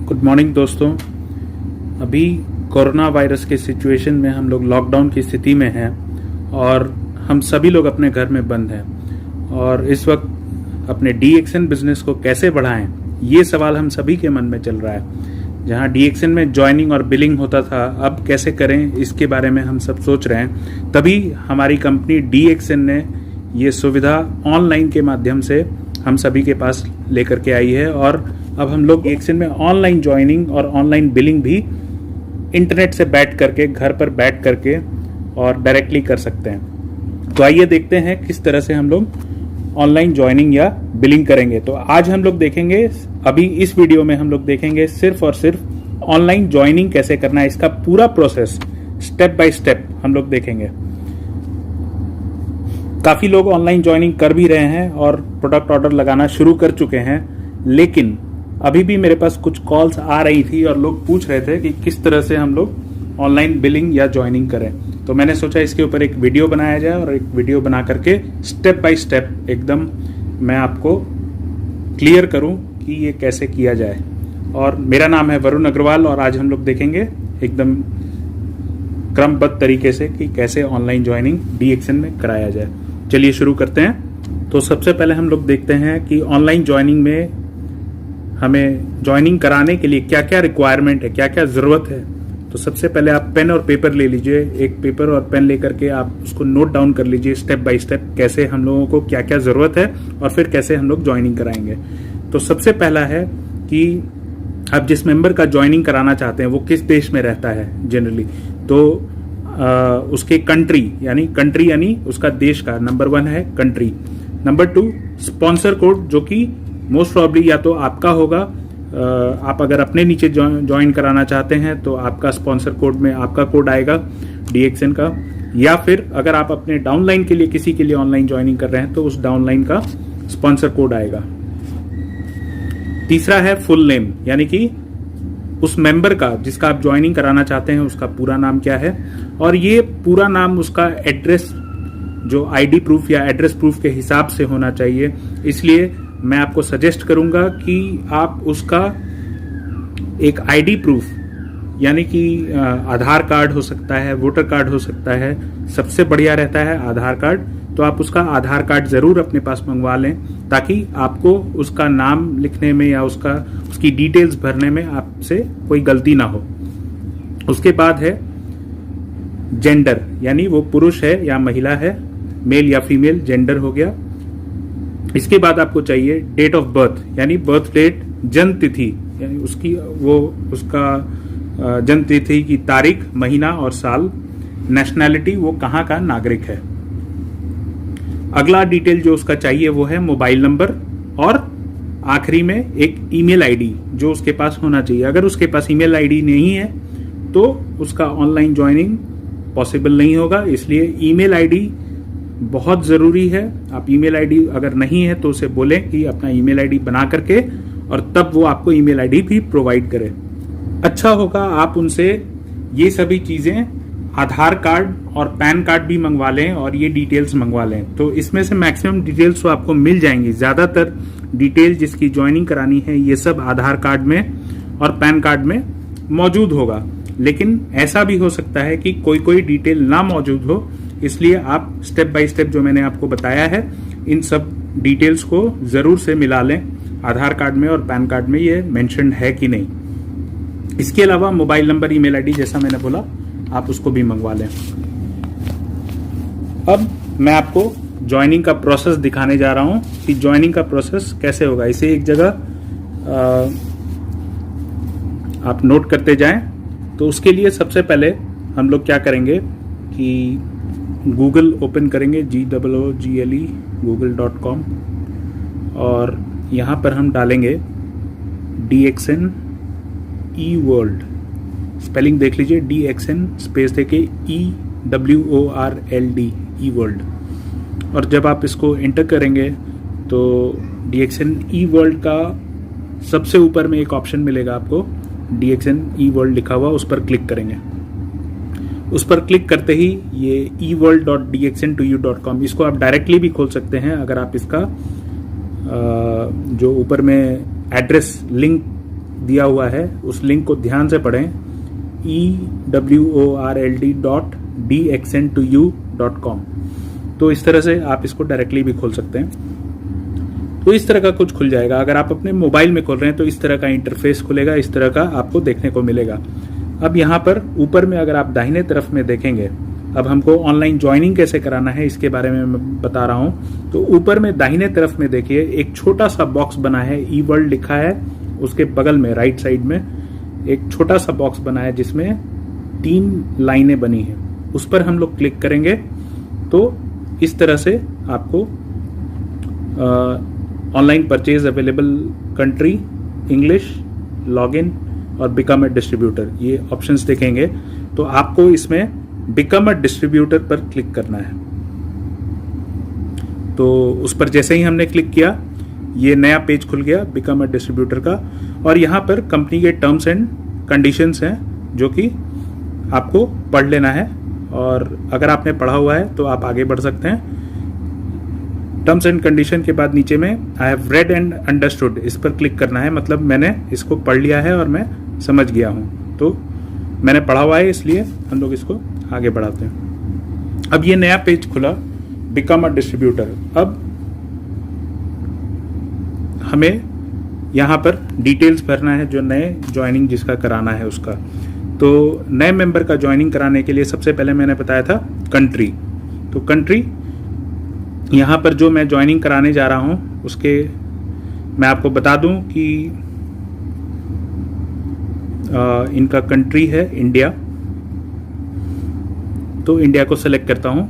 Good morning दोस्तों। अभी corona virus के सिचुएशन में हम लोग लॉकडाउन की स्थिति में हैं और हम सभी लोग अपने घर में बंद हैं और इस वक्त अपने DXN बिजनेस को कैसे बढ़ाएं, ये सवाल हम सभी के मन में चल रहा है। जहां DXN में ज्वाइनिंग और बिलिंग होता था, अब कैसे करें इसके बारे में हम सब सोच रहे हैं। तभी हमारी कंपनी DXN ने ये सुविधा ऑनलाइन के माध्यम से हम सभी के पास लेकर के आई है और अब हम लोग DXN में ऑनलाइन ज्वाइनिंग और ऑनलाइन बिलिंग भी इंटरनेट से बैठ करके, घर पर बैठ करके और डायरेक्टली कर सकते हैं। तो आइए देखते हैं किस तरह से हम लोग ऑनलाइन ज्वाइनिंग या बिलिंग करेंगे। तो आज हम लोग देखेंगे, अभी इस वीडियो में हम लोग देखेंगे सिर्फ और सिर्फ ऑनलाइन ज्वाइनिंग कैसे करना है, इसका पूरा प्रोसेस स्टेप बाय स्टेप हम लोग देखेंगे। काफी लोग ऑनलाइन ज्वाइनिंग कर भी रहे हैं और प्रोडक्ट ऑर्डर लगाना शुरू कर चुके हैं, लेकिन अभी भी मेरे पास कुछ कॉल्स आ रही थी और लोग पूछ रहे थे कि किस तरह से हम लोग ऑनलाइन बिलिंग या ज्वाइनिंग करें। तो मैंने सोचा इसके ऊपर एक वीडियो बनाया जाए और एक वीडियो बना करके स्टेप बाय स्टेप एकदम मैं आपको क्लियर करूं कि ये कैसे किया जाए। और मेरा नाम है वरुण अग्रवाल और आज हम लोग देखेंगे एकदम क्रमबद्ध तरीके से कि कैसे ऑनलाइन ज्वाइनिंग DXN में कराया जाए। चलिए शुरू करते हैं। तो सबसे पहले हम लोग देखते हैं कि ऑनलाइन ज्वाइनिंग में हमें ज्वाइनिंग कराने के लिए क्या क्या रिक्वायरमेंट है, क्या क्या जरूरत है। तो सबसे पहले आप पेन और पेपर ले लीजिए, एक पेपर और पेन लेकर के आप उसको नोट डाउन कर लीजिए स्टेप बाय स्टेप कैसे हम लोगों को क्या क्या जरूरत है और फिर कैसे हम लोग ज्वाइनिंग कराएंगे। तो सबसे पहला है कि आप जिस मेंबर का ज्वाइनिंग कराना चाहते हैं वो किस देश में रहता है जनरली, तो उसके कंट्री यानी उसका देश का नंबर 1 है कंट्री। नंबर 2 स्पॉन्सर कोड, जो कि मोस्ट प्रॉब्ली या तो आपका होगा, आप अगर अपने नीचे ज्वाइन कराना चाहते हैं तो आपका स्पॉन्सर कोड में आपका कोड आएगा DXN का, या फिर अगर आप अपने डाउनलाइन के लिए किसी के लिए ऑनलाइन ज्वाइनिंग कर रहे हैं तो उस डाउनलाइन का स्पॉन्सर कोड आएगा। तीसरा है फुल नेम, यानी कि उस मेंबर का जिसका आप ज्वाइनिंग कराना चाहते हैं उसका पूरा नाम क्या है, और ये पूरा नाम उसका एड्रेस जो ID प्रूफ या एड्रेस प्रूफ के हिसाब से होना चाहिए। इसलिए मैं आपको सजेस्ट करूंगा कि आप उसका एक ID प्रूफ, यानी कि आधार कार्ड हो सकता है, वोटर कार्ड हो सकता है, सबसे बढ़िया रहता है आधार कार्ड। तो आप उसका आधार कार्ड जरूर अपने पास मंगवा लें ताकि आपको उसका नाम लिखने में या उसकी डिटेल्स भरने में आपसे कोई गलती ना हो। उसके बाद है जेंडर, यानी वो पुरुष है या महिला है, मेल या फीमेल जेंडर हो गया। इसके बाद आपको चाहिए डेट ऑफ बर्थ, यानी बर्थ डेट, जन्म तिथि, यानी उसका जन्म तिथि की तारीख, महीना और साल। नेशनैलिटी, वो कहाँ का नागरिक है। अगला डिटेल जो उसका चाहिए वो है मोबाइल नंबर, और आखिरी में एक ईमेल ID जो उसके पास होना चाहिए। अगर उसके पास ईमेल ID नहीं है तो उसका ऑनलाइन ज्वाइनिंग पॉसिबल नहीं होगा, इसलिए ईमेल ID बहुत जरूरी है। आप ईमेल ID अगर नहीं है तो उसे बोलें कि अपना ईमेल ID बना करके, और तब वो आपको ईमेल ID भी प्रोवाइड करे। अच्छा होगा आप उनसे ये सभी चीजें, आधार कार्ड और पैन कार्ड भी मंगवा लें और ये डिटेल्स मंगवा लें। तो इसमें से मैक्सिमम डिटेल्स तो आपको मिल जाएंगी। ज्यादातर डिटेल जिसकी ज्वाइनिंग करानी है ये सब आधार कार्ड में और पैन कार्ड में मौजूद होगा, लेकिन ऐसा भी हो सकता है कि कोई डिटेल ना मौजूद हो। इसलिए आप स्टेप बाय स्टेप जो मैंने आपको बताया है इन सब डिटेल्स को जरूर से मिला लें, आधार कार्ड में और पैन कार्ड में ये मेंशन है कि नहीं। इसके अलावा मोबाइल नंबर, ईमेल ID जैसा मैंने बोला, आप उसको भी मंगवा लें। अब मैं आपको ज्वाइनिंग का प्रोसेस दिखाने जा रहा हूं कि ज्वाइनिंग का प्रोसेस कैसे होगा। इसे एक जगह आप नोट करते जाएं। तो उसके लिए सबसे पहले हम लोग क्या करेंगे कि गूगल ओपन करेंगे, GOOGLE google.com, और यहाँ पर हम डालेंगे DXN eWorld। स्पेलिंग देख लीजिए, DXN स्पेस देके EWORLD eWorld। और जब आप इसको एंटर करेंगे तो DXN eWorld का सबसे ऊपर में एक ऑप्शन मिलेगा आपको, DXN eWorld लिखा हुआ, उस पर क्लिक करेंगे। उस पर क्लिक करते ही ये eworld.dxn2u.com, इसको आप डायरेक्टली भी खोल सकते हैं अगर आप इसका जो ऊपर में एड्रेस लिंक दिया हुआ है उस लिंक को ध्यान से पढ़ें, eworld.dxn2u.com। तो इस तरह से आप इसको डायरेक्टली भी खोल सकते हैं। तो इस तरह का कुछ खुल जाएगा। अगर आप अपने मोबाइल में खोल रहे हैं तो इस तरह का इंटरफेस खुलेगा, इस तरह का आपको देखने को मिलेगा। अब यहाँ पर ऊपर में अगर आप दाहिने तरफ में देखेंगे, अब हमको ऑनलाइन ज्वाइनिंग कैसे कराना है इसके बारे में मैं बता रहा हूँ। तो ऊपर में दाहिने तरफ में देखिए एक छोटा सा बॉक्स बना है, ई वर्ल्ड लिखा है, उसके बगल में राइट साइड में एक छोटा सा बॉक्स बना है जिसमें 3 लाइनें बनी हैं। उस पर हम लोग क्लिक करेंगे तो इस तरह से आपको online purchase available country, English, login और बिकम अ डिस्ट्रीब्यूटर, ये ऑप्शंस देखेंगे। तो आपको इसमें बिकम अ डिस्ट्रीब्यूटर पर क्लिक करना है। तो उस पर जैसे ही हमने क्लिक किया ये नया पेज खुल गया बिकम अ डिस्ट्रीब्यूटर का, और यहाँ पर कंपनी के टर्म्स एंड कंडीशंस हैं जो कि आपको पढ़ लेना है, और अगर आपने पढ़ा हुआ है तो आप आगे बढ़ सकते हैं। टर्म्स एंड कंडीशन के बाद नीचे में I have read and understood, इस पर क्लिक करना है, मतलब मैंने इसको पढ़ लिया है और मैं समझ गया हूँ। तो मैंने पढ़ा हुआ है इसलिए हम लोग इसको आगे बढ़ाते हैं। अब ये नया पेज खुला बिकम अ डिस्ट्रीब्यूटर। अब हमें यहाँ पर डिटेल्स भरना है जो नए ज्वाइनिंग जिसका कराना है उसका। तो नए मेंबर का ज्वाइनिंग कराने के लिए सबसे पहले मैंने बताया था कंट्री। तो कंट्री यहाँ पर जो मैं ज्वाइनिंग कराने जा रहा हूँ उसके मैं आपको बता दूं कि इनका कंट्री है इंडिया। तो इंडिया को सेलेक्ट करता हूँ।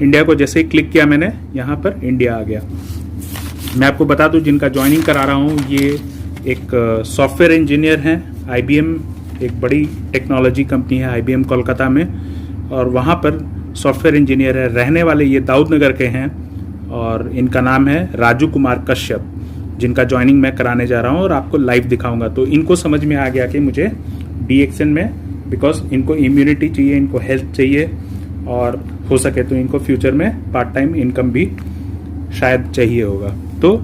इंडिया को जैसे ही क्लिक किया मैंने, यहाँ पर इंडिया आ गया। मैं आपको बता दूं जिनका ज्वाइनिंग करा रहा हूँ ये एक सॉफ्टवेयर इंजीनियर हैं, IBM एक बड़ी टेक्नोलॉजी कंपनी है IBM कोलकाता में, और वहाँ पर सॉफ्टवेयर इंजीनियर है। रहने वाले ये दाऊद नगर के हैं और इनका नाम है राजू कुमार कश्यप, जिनका ज्वाइनिंग मैं कराने जा रहा हूँ और आपको लाइव दिखाऊंगा। तो इनको समझ में आ गया कि मुझे DXN में, बिकॉज इनको इम्यूनिटी चाहिए, इनको हेल्थ चाहिए, और हो सके तो इनको फ्यूचर में पार्ट टाइम इनकम भी शायद चाहिए होगा। तो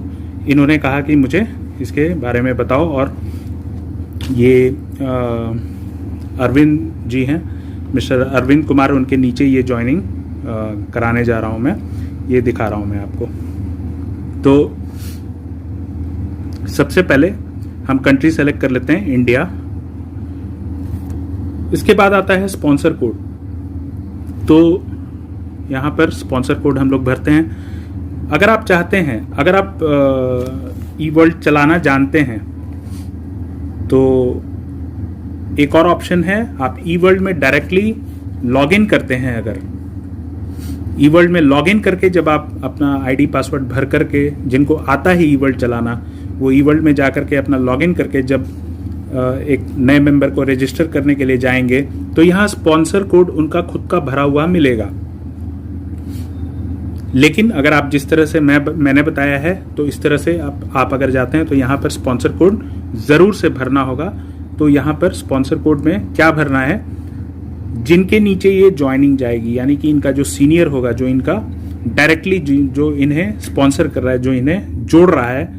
इन्होंने कहा कि मुझे इसके बारे में बताओ, और ये अरविंद जी हैं, मिस्टर अरविंद कुमार, उनके नीचे ये ज्वाइनिंग कराने जा रहा हूँ मैं, ये दिखा रहा हूँ मैं आपको। तो सबसे पहले हम कंट्री सेलेक्ट कर लेते हैं इंडिया। इसके बाद आता है स्पॉन्सर कोड। तो यहाँ पर स्पॉन्सर कोड हम लोग भरते हैं। अगर आप चाहते हैं, अगर आप ई वर्ल्ड चलाना जानते हैं तो एक और ऑप्शन है, आप ई वर्ल्ड में डायरेक्टली लॉग इन करते हैं। अगर ई वर्ल्ड में लॉग इन करके जब आप अपना ID पासवर्ड भर करके, जिनको आता है ई वर्ल्ड चलाना, वो ई वर्ल्ड में जा करके अपना लॉग इन करके जब एक नए मेंबर को रजिस्टर करने के लिए जाएंगे तो यहाँ स्पॉन्सर कोड उनका खुद का भरा हुआ मिलेगा। लेकिन अगर आप जिस तरह से मैंने बताया है तो इस तरह से आप अगर जाते हैं तो यहाँ पर स्पॉन्सर कोड ज़रूर से भरना होगा। तो यहाँ पर स्पॉन्सर कोड में क्या भरना है, जिनके नीचे ये ज्वाइनिंग जाएगी, यानी कि इनका जो सीनियर होगा, जो इनका डायरेक्टली जो इन्हें स्पॉन्सर कर रहा है, जो इन्हें जोड़ रहा है,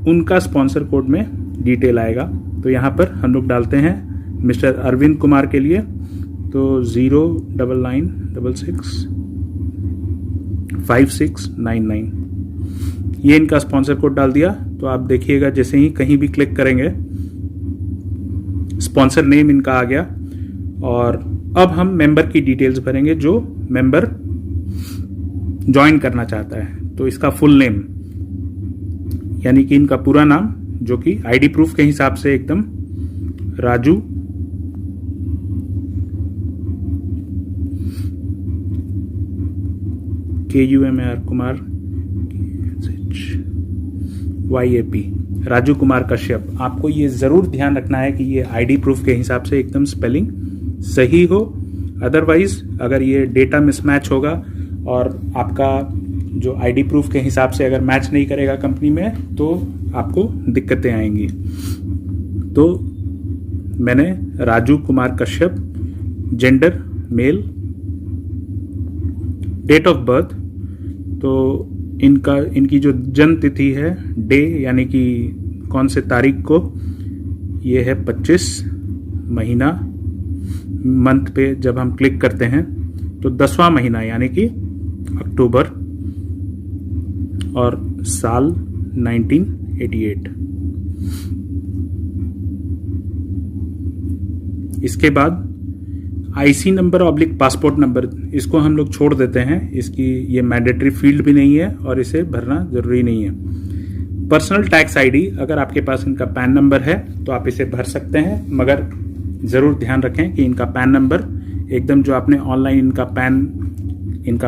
उनका स्पॉन्सर कोड में डिटेल आएगा। तो यहाँ पर हम लोग डालते हैं मिस्टर अरविंद कुमार के लिए, तो 099665699 ये इनका स्पॉन्सर कोड डाल दिया। तो आप देखिएगा जैसे ही कहीं भी क्लिक करेंगे स्पॉन्सर नेम इनका आ गया, और अब हम मेंबर की डिटेल्स भरेंगे जो मेंबर ज्वाइन करना चाहता है। तो इसका फुल नेम, यानी कि इनका पूरा नाम, जो कि ID प्रूफ के हिसाब से एकदम राजू KUMAR कुमार YAP राजू कुमार कश्यप। आपको ये जरूर ध्यान रखना है कि ये ID प्रूफ के हिसाब से एकदम स्पेलिंग सही हो, अदरवाइज अगर ये डेटा मिसमैच होगा और आपका जो ID प्रूफ के हिसाब से अगर मैच नहीं करेगा कंपनी में तो आपको दिक्कतें आएंगी। तो मैंने Raju Kumar Kashyap, gender male, date of birth, तो इनकी जो जन्म तिथि है, डे यानी कि कौन से तारीख को ये है 25 महीना, मंथ पे जब हम क्लिक करते हैं तो 10वां महीना यानी कि अक्टूबर और साल 1988। इसके बाद IC number oblique passport number, इसको हम लोग छोड़ देते हैं, इसकी ये मैंडेटरी फील्ड भी नहीं है और इसे भरना जरूरी नहीं है। पर्सनल टैक्स आईडी, अगर आपके पास इनका पैन नंबर है तो आप इसे भर सकते हैं, मगर ज़रूर ध्यान रखें कि इनका पैन नंबर एकदम जो आपने ऑनलाइन इनका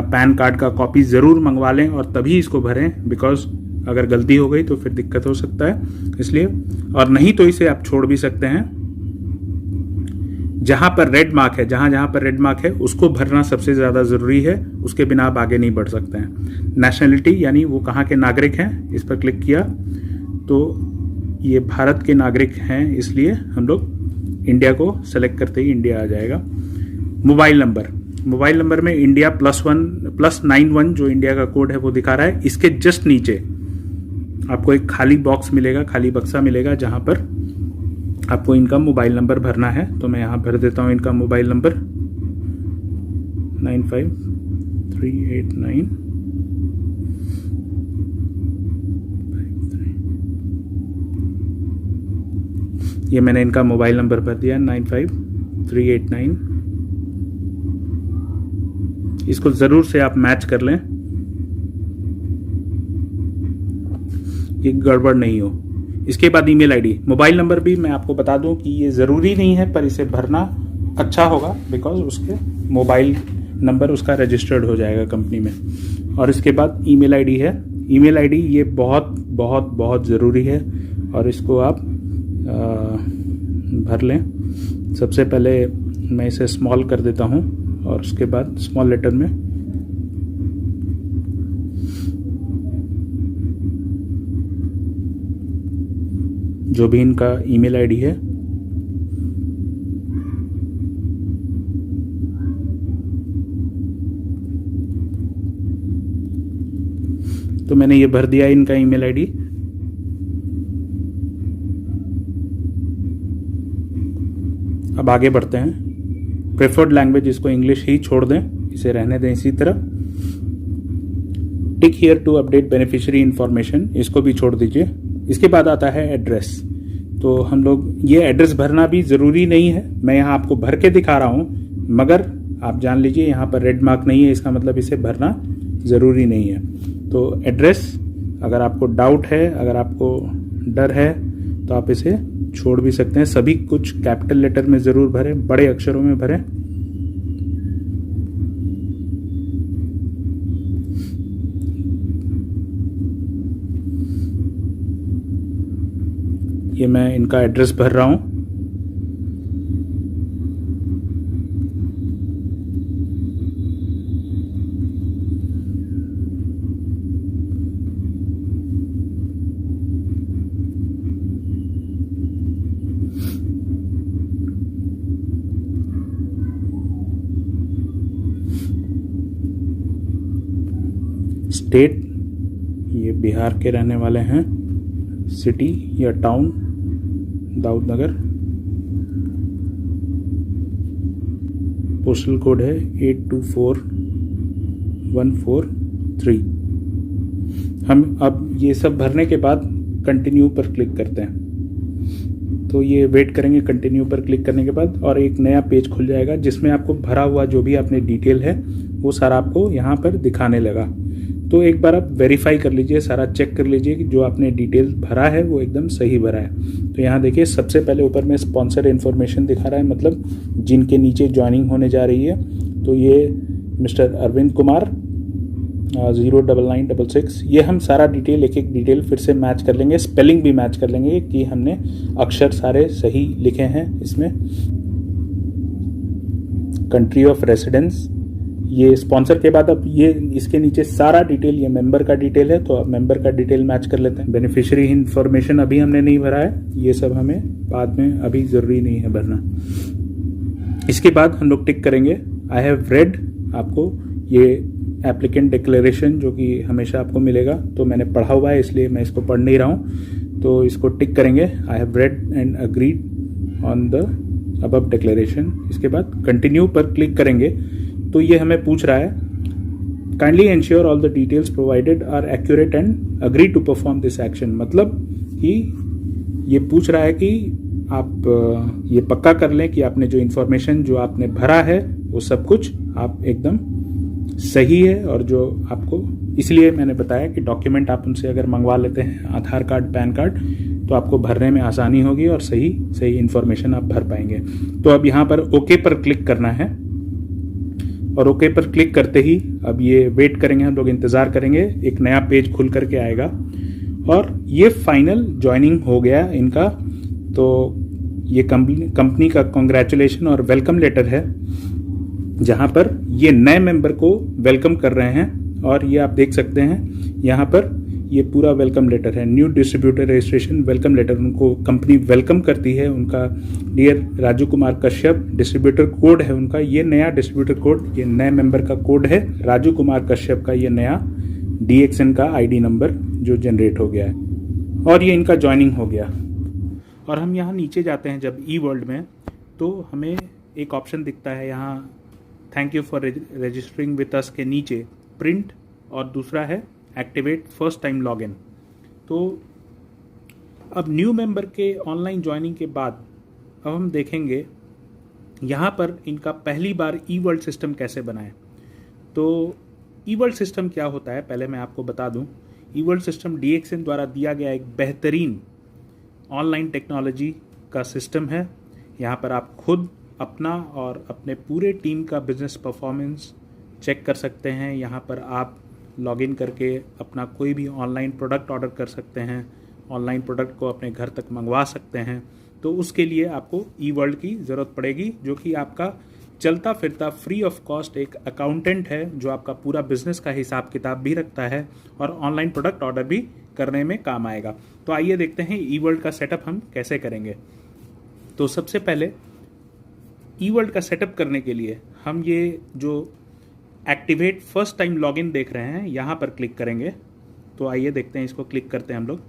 पैन कार्ड का कॉपी ज़रूर मंगवा लें और तभी इसको भरें, बिकॉज अगर गलती हो गई तो फिर दिक्कत हो सकता है, इसलिए। और नहीं तो इसे आप छोड़ भी सकते हैं। जहां पर रेड मार्क है, जहां पर रेड मार्क है उसको भरना सबसे ज़्यादा ज़रूरी है, उसके बिना आप आगे नहीं बढ़ सकते हैं। नेशनलिटी यानी वो कहाँ के नागरिक हैं, इस पर क्लिक किया तो ये भारत के नागरिक हैं, इसलिए हम लोग इंडिया को सेलेक्ट करते ही इंडिया आ जाएगा। मोबाइल नंबर में इंडिया +91 जो इंडिया का कोड है वो दिखा रहा है। इसके जस्ट नीचे आपको एक खाली बॉक्स मिलेगा, खाली बक्सा मिलेगा, जहां पर आपको इनका मोबाइल नंबर भरना है। तो मैं यहां भर देता हूं इनका मोबाइल नंबर 953895। ये मैंने इनका मोबाइल नंबर भर दिया 95389। इसको जरूर से आप मैच कर लें, ये गड़बड़ नहीं हो। इसके बाद ईमेल आईडी, मोबाइल नंबर भी मैं आपको बता दूं कि ये जरूरी नहीं है, पर इसे भरना अच्छा होगा, बिकॉज उसके मोबाइल नंबर उसका रजिस्टर्ड हो जाएगा कंपनी में। और इसके बाद ईमेल आईडी है। ईमेल आईडी ये बहुत बहुत बहुत ज़रूरी है और इसको आप भर लें। सबसे पहले मैं इसे स्मॉल कर देता हूं और उसके बाद स्मॉल लेटर में जो भी इनका ईमेल आईडी है तो मैंने ये भर दिया इनका ईमेल आईडी। अब आगे बढ़ते हैं। प्रेफर्ड लैंग्वेज, इसको इंग्लिश ही छोड़ दें, इसे रहने दें इसी तरह। Tick here to update beneficiary information, इसको भी छोड़ दीजिए। इसके बाद आता है एड्रेस। तो हम लोग ये एड्रेस भरना भी ज़रूरी नहीं है, मैं यहाँ आपको भर के दिखा रहा हूँ, मगर आप जान लीजिए यहाँ पर रेड मार्क नहीं है, इसका मतलब इसे भरना ज़रूरी नहीं है। तो एड्रेस, अगर आपको डाउट है, अगर आपको डर है तो आप इसे छोड़ भी सकते हैं। सभी कुछ कैपिटल लेटर में ज़रूर भरें, बड़े अक्षरों में भरें। ये मैं इनका एड्रेस भर रहा हूं। स्टेट, ये बिहार के रहने वाले हैं। सिटी या टाउन दाऊदनगर। पोस्टल कोड है 824143। हम अब ये सब भरने के बाद कंटिन्यू पर क्लिक करते हैं। तो ये वेट करेंगे कंटिन्यू पर क्लिक करने के बाद, और एक नया पेज खुल जाएगा जिसमें आपको भरा हुआ जो भी आपने डिटेल है वो सारा आपको यहाँ पर दिखाने लगा। तो एक बार आप वेरीफाई कर लीजिए, सारा चेक कर लीजिए कि जो आपने डिटेल भरा है वो एकदम सही भरा है। तो यहाँ देखिए सबसे पहले ऊपर में स्पॉन्सर इन्फॉर्मेशन दिखा रहा है, मतलब जिनके नीचे ज्वाइनिंग होने जा रही है। तो ये मिस्टर अरविंद कुमार 09966। ये हम सारा डिटेल, एक एक डिटेल फिर से मैच कर लेंगे, स्पेलिंग भी मैच कर लेंगे कि हमने अक्षर सारे सही लिखे हैं इसमें। कंट्री ऑफ रेसिडेंस, ये स्पॉन्सर के बाद अब ये इसके नीचे सारा डिटेल, ये मेंबर का डिटेल है, तो अब मेंबर का डिटेल मैच कर लेते हैं। बेनिफिशियरी इन्फॉर्मेशन अभी हमने नहीं भरा है, ये सब हमें बाद में, अभी ज़रूरी नहीं है भरना। इसके बाद हम लोग टिक करेंगे आई हैव रेड। आपको ये एप्लीकेंट डिक्लेरेशन जो कि हमेशा आपको मिलेगा, तो मैंने पढ़ा हुआ है इसलिए मैं इसको पढ़ नहीं रहा हूँ। तो इसको टिक करेंगे, I have read and agreed on the above declaration. इसके बाद कंटिन्यू पर क्लिक करेंगे तो ये हमें पूछ रहा है kindly ensure all the details provided are accurate and agree to perform this action. मतलब कि ये पूछ रहा है कि आप ये पक्का कर लें कि आपने जो इन्फॉर्मेशन जो आपने भरा है वो सब कुछ आप एकदम सही है। और जो आपको, इसलिए मैंने बताया कि डॉक्यूमेंट आप उनसे अगर मंगवा लेते हैं, आधार कार्ड, पैन कार्ड, तो आपको भरने में आसानी होगी और सही इन्फॉर्मेशन आप भर पाएंगे। तो अब यहाँ पर ओके पर क्लिक करना है और ओके पर क्लिक करते ही अब ये वेट करेंगे, हम लोग इंतजार करेंगे, एक नया पेज खुल करके आएगा और ये फाइनल ज्वाइनिंग हो गया इनका। तो ये कंपनी का कॉन्ग्रेचुलेशन और वेलकम लेटर है जहां पर ये नए मेंबर को वेलकम कर रहे हैं। और ये आप देख सकते हैं यहाँ पर ये पूरा वेलकम लेटर है, new distributor registration welcome letter. उनको कंपनी वेलकम करती है, उनका dear Raju Kumar Kashyap, distributor code है उनका, ये नया डिस्ट्रीब्यूटर कोड, ये नए मेंबर का कोड है राजू कुमार कश्यप का, ये नया DXN का ID नंबर जो जनरेट हो गया है और ये इनका ज्वाइनिंग हो गया। और हम यहाँ नीचे जाते हैं जब E-वर्ल्ड में, तो हमें एक ऑप्शन दिखता है यहाँ thank you for registering with us के नीचे प्रिंट, और दूसरा है एक्टिवेट फर्स्ट टाइम लॉगिन। तो अब न्यू मेंबर के ऑनलाइन ज्वाइनिंग के बाद अब हम देखेंगे यहाँ पर इनका पहली बार E-वर्ल्ड सिस्टम कैसे बनाएं। तो E-वर्ल्ड सिस्टम क्या होता है पहले मैं आपको बता दूं। E-वर्ल्ड सिस्टम DXN द्वारा दिया गया एक बेहतरीन ऑनलाइन टेक्नोलॉजी का सिस्टम है। यहाँ पर आप खुद अपना और अपने पूरे टीम का बिजनेस परफॉर्मेंस चेक कर सकते हैं। यहाँ पर आप लॉगिन करके अपना कोई भी ऑनलाइन प्रोडक्ट ऑर्डर कर सकते हैं, ऑनलाइन प्रोडक्ट को अपने घर तक मंगवा सकते हैं। तो उसके लिए आपको E-वर्ल्ड की ज़रूरत पड़ेगी, जो कि आपका चलता फिरता फ्री ऑफ कॉस्ट एक अकाउंटेंट है जो आपका पूरा बिजनेस का हिसाब किताब भी रखता है और ऑनलाइन प्रोडक्ट ऑर्डर भी करने में काम आएगा। तो आइए देखते हैं E-वर्ल्ड का सेटअप हम कैसे करेंगे। तो सबसे पहले E-वर्ल्ड का सेटअप करने के लिए हम ये जो एक्टिवेट फर्स्ट टाइम लॉगिन देख रहे हैं यहाँ पर क्लिक करेंगे। तो आइए देखते हैं, इसको क्लिक करते हैं हम लोग।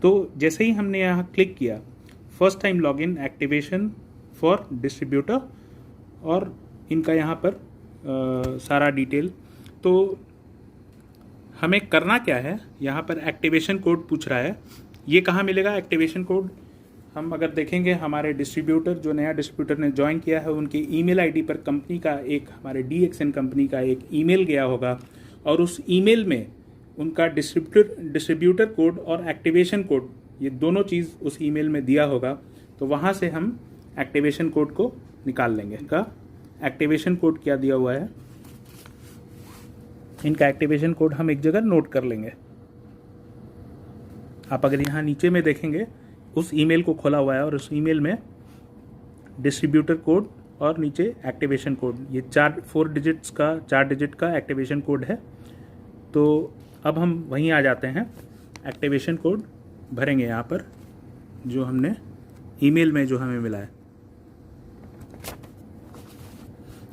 तो जैसे ही हमने यहाँ क्लिक किया first time login activation for distributor और इनका यहाँ पर सारा डिटेल। तो हमें करना क्या है, यहाँ पर एक्टिवेशन कोड पूछ रहा है, ये कहाँ मिलेगा एक्टिवेशन कोड। हम अगर देखेंगे हमारे डिस्ट्रीब्यूटर, जो नया डिस्ट्रीब्यूटर ने ज्वाइन किया है, उनकी ईमेल आईडी पर कंपनी का एक, हमारे DXN कंपनी का एक ईमेल गया होगा और उस ईमेल में उनका डिस्ट्रीब्यूटर कोड और एक्टिवेशन कोड, ये दोनों चीज़ उस ईमेल में दिया होगा। तो वहाँ से हम एक्टिवेशन कोड को निकाल लेंगे। इनका एक्टिवेशन कोड क्या दिया हुआ है, इनका एक्टिवेशन कोड हम एक जगह नोट कर लेंगे। आप अगर यहाँ नीचे में देखेंगे उस ईमेल को खोला हुआ है और उस ईमेल में डिस्ट्रीब्यूटर कोड और नीचे एक्टिवेशन कोड, ये 4 डिजिट का एक्टिवेशन कोड है। तो अब हम वहीं आ जाते हैं, एक्टिवेशन कोड भरेंगे यहाँ पर जो हमने ईमेल में जो हमें मिला है।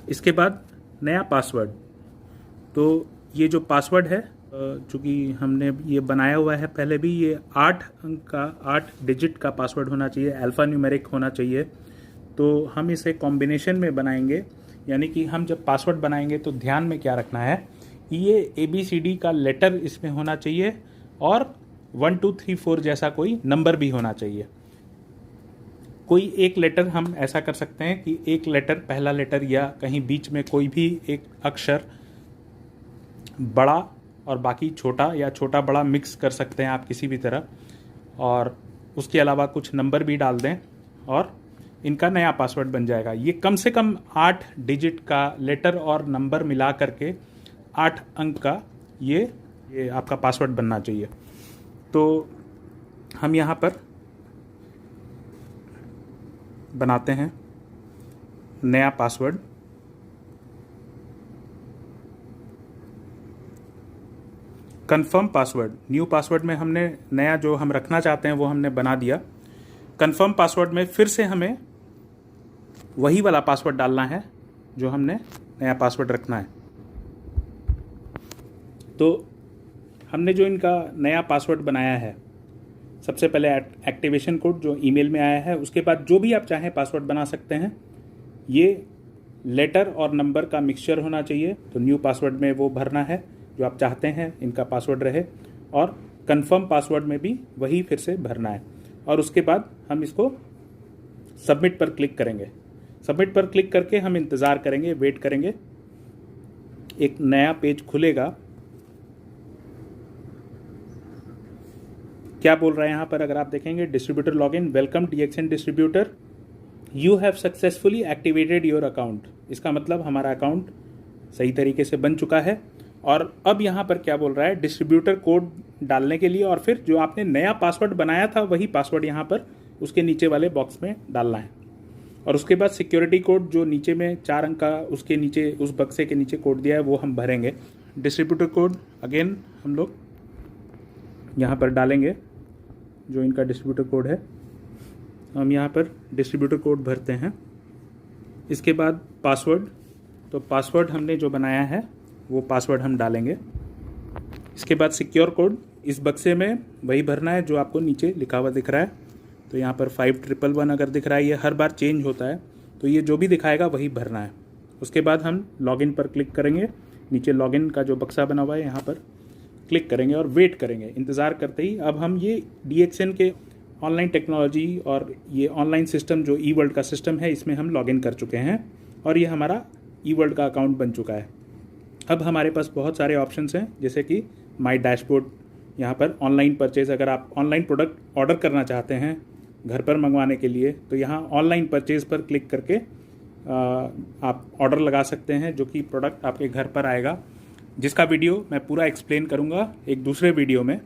इसके बाद नया पासवर्ड। तो ये जो पासवर्ड है, चूँकि हमने ये बनाया हुआ है पहले भी, ये 8 डिजिट का पासवर्ड होना चाहिए, अल्फ़ा न्यूमेरिक होना चाहिए। तो हम इसे कॉम्बिनेशन में बनाएंगे, यानी कि हम जब पासवर्ड बनाएंगे तो ध्यान में क्या रखना है, ये ABCD का लेटर इसमें होना चाहिए और 1 2 3 4 जैसा कोई नंबर भी होना चाहिए। कोई एक लेटर हम ऐसा कर सकते हैं कि एक लेटर, पहला लेटर या कहीं बीच में कोई भी एक अक्षर बड़ा और बाकी छोटा या छोटा बड़ा मिक्स कर सकते हैं आप किसी भी तरह, और उसके अलावा कुछ नंबर भी डाल दें और इनका नया पासवर्ड बन जाएगा। ये कम से कम 8 डिजिट का लेटर और नंबर मिला करके 8 अंक का ये आपका पासवर्ड बनना चाहिए। तो हम यहाँ पर बनाते हैं नया password. Confirm password, new password में हमने नया जो हम रखना चाहते हैं वो हमने बना दिया। कंफर्म पासवर्ड में फिर से हमें वही वाला पासवर्ड डालना है जो हमने नया पासवर्ड रखना है। तो हमने जो इनका नया पासवर्ड बनाया है, सबसे पहले एक्टिवेशन कोड जो ईमेल में आया है, उसके बाद जो भी आप चाहें पासवर्ड बना सकते हैं। ये लेटर और नंबर का मिक्सचर होना चाहिए, तो न्यू पासवर्ड में वो भरना है जो आप चाहते हैं इनका पासवर्ड रहे, और कंफर्म पासवर्ड में भी वही फिर से भरना है। और उसके बाद हम इसको सबमिट पर क्लिक करेंगे। सबमिट पर क्लिक करके हम इंतज़ार करेंगे, वेट करेंगे। एक नया पेज खुलेगा। क्या बोल रहा है यहाँ पर अगर आप देखेंगे, distributor login, welcome DXN distributor, you have successfully activated your account. इसका मतलब हमारा अकाउंट सही तरीके से बन चुका है। और अब यहाँ पर क्या बोल रहा है, डिस्ट्रीब्यूटर कोड डालने के लिए और फिर जो आपने नया पासवर्ड बनाया था वही पासवर्ड यहाँ पर उसके नीचे वाले बॉक्स में डालना है। और उसके बाद सिक्योरिटी कोड जो नीचे में 4 अंक का उसके नीचे उस बक्से के नीचे कोड दिया है वो हम भरेंगे। डिस्ट्रीब्यूटर कोड अगेन हम लोग यहाँ पर डालेंगे, जो इनका डिस्ट्रीब्यूटर कोड है। हम यहाँ पर डिस्ट्रीब्यूटर कोड भरते हैं। इसके बाद पासवर्ड, तो पासवर्ड हमने जो बनाया है वो पासवर्ड हम डालेंगे। इसके बाद सिक्योर कोड इस बक्से में वही भरना है जो आपको नीचे लिखा हुआ दिख रहा है। तो यहाँ पर 5111 अगर दिख रहा है, ये हर बार चेंज होता है, तो ये जो भी दिखाएगा वही भरना है। उसके बाद हम लॉगिन पर क्लिक करेंगे। नीचे लॉगिन का जो बक्सा बना हुआ है यहाँ पर क्लिक करेंगे और वेट करेंगे। इंतज़ार करते ही अब हम ये DXN के ऑनलाइन टेक्नोलॉजी और ये ऑनलाइन सिस्टम जो eWorld का सिस्टम है इसमें हम लॉगिन कर चुके हैं और ये हमारा eWorld का अकाउंट बन चुका है। अब हमारे पास बहुत सारे ऑप्शंस हैं, जैसे कि माई डैशबोर्ड, यहाँ पर ऑनलाइन परचेज, अगर आप ऑनलाइन प्रोडक्ट ऑर्डर करना चाहते हैं घर पर मंगवाने के लिए तो यहाँ ऑनलाइन परचेज पर क्लिक करके आप ऑर्डर लगा सकते हैं, जो कि प्रोडक्ट आपके घर पर आएगा, जिसका वीडियो मैं पूरा एक्सप्लेन करूँगा एक दूसरे वीडियो में।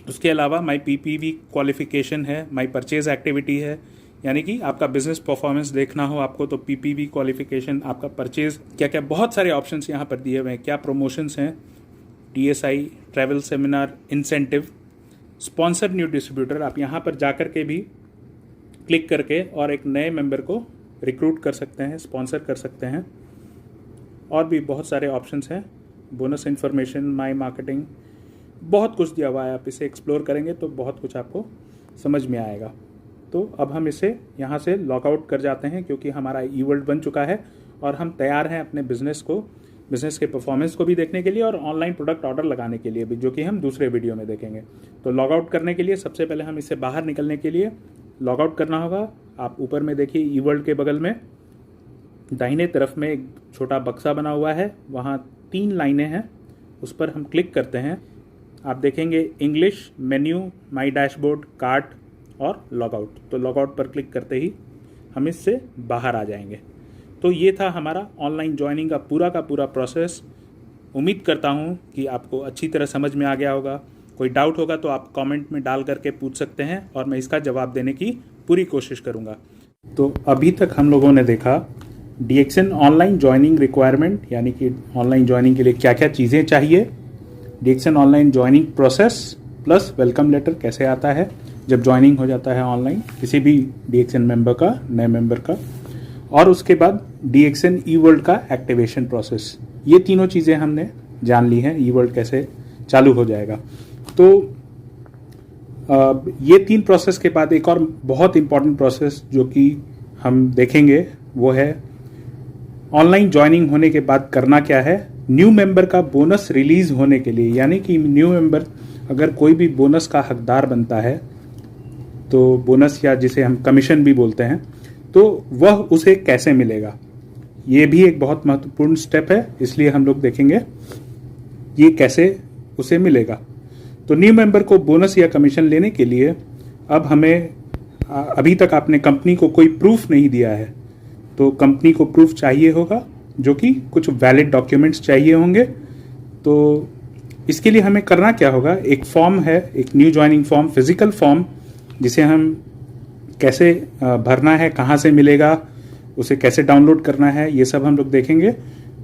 उसके अलावा माई PPV क्वालिफिकेशन है, माई परचेज एक्टिविटी है, यानी कि आपका बिजनेस परफॉर्मेंस देखना हो आपको तो PPV क्वालिफिकेशन, आपका परचेज क्या क्या, बहुत सारे ऑप्शंस यहाँ पर दिए हुए हैं, क्या प्रमोशंस हैं, TSI, travel seminar, incentive, sponsor new distributor. आप यहाँ पर जाकर के भी क्लिक करके और एक नए मेंबर को रिक्रूट कर सकते हैं, स्पॉन्सर कर सकते हैं। और भी बहुत सारे ऑप्शंस हैं, बोनस इन्फॉर्मेशन, माई मार्केटिंग, बहुत कुछ दिया हुआ है। आप इसे एक्सप्लोर करेंगे तो बहुत कुछ आपको समझ में आएगा। तो अब हम इसे यहाँ से लॉग आउट कर जाते हैं, क्योंकि हमारा eWorld बन चुका है और हम तैयार हैं अपने बिजनेस के परफॉर्मेंस को भी देखने के लिए और ऑनलाइन प्रोडक्ट ऑर्डर लगाने के लिए भी, जो कि हम दूसरे वीडियो में देखेंगे। तो लॉग आउट करने के लिए सबसे पहले हम इससे बाहर निकलने के लिए लॉग आउट करना होगा। आप ऊपर में देखिए eWorld के बगल में दाहिने तरफ में एक छोटा बक्सा बना हुआ है, वहाँ 3 लाइनें हैं, उस पर हम क्लिक करते हैं। आप देखेंगे इंग्लिश, मेन्यू, माई डैशबोर्ड, कार्ट और लॉग आउट। तो लॉग आउट पर क्लिक करते ही हम इससे बाहर आ जाएंगे। तो ये था हमारा ऑनलाइन ज्वाइनिंग का पूरा प्रोसेस। उम्मीद करता हूँ कि आपको अच्छी तरह समझ में आ गया होगा। कोई डाउट होगा तो आप कमेंट में डाल करके पूछ सकते हैं और मैं इसका जवाब देने की पूरी कोशिश करूँगा। तो अभी तक हम लोगों ने देखा DXN ऑनलाइन ज्वाइनिंग रिक्वायरमेंट, यानी कि ऑनलाइन ज्वाइनिंग के लिए क्या क्या चीज़ें चाहिए, DXN online joining process plus welcome letter कैसे आता है जब ज्वाइनिंग हो जाता है ऑनलाइन किसी भी DXN मेंबर का, नए मेंबर का, और उसके बाद DXN eWorld का एक्टिवेशन प्रोसेस। ये तीनों चीज़ें हमने जान ली हैं, eWorld कैसे चालू हो जाएगा। तो ये 3 प्रोसेस के बाद एक और बहुत इंपॉर्टेंट प्रोसेस जो कि हम देखेंगे वो है ऑनलाइन ज्वाइनिंग होने के बाद करना क्या है। न्यू मेंबर का बोनस रिलीज होने के लिए, यानी कि न्यू मेंबर अगर कोई भी बोनस का हकदार बनता है, तो बोनस या जिसे हम कमीशन भी बोलते हैं, तो वह उसे कैसे मिलेगा, ये भी एक बहुत महत्वपूर्ण स्टेप है। इसलिए हम लोग देखेंगे ये कैसे उसे मिलेगा। तो न्यू मेंबर को बोनस या कमीशन लेने के लिए अब हमें, अभी तक आपने कंपनी को कोई प्रूफ नहीं दिया है, तो कंपनी को प्रूफ चाहिए होगा, जो कि कुछ वैलिड डॉक्यूमेंट्स चाहिए होंगे। तो इसके लिए हमें करना क्या होगा, एक फॉर्म है, एक new joining form, physical form, जिसे हम कैसे भरना है, कहाँ से मिलेगा, उसे कैसे डाउनलोड करना है, ये सब हम लोग देखेंगे।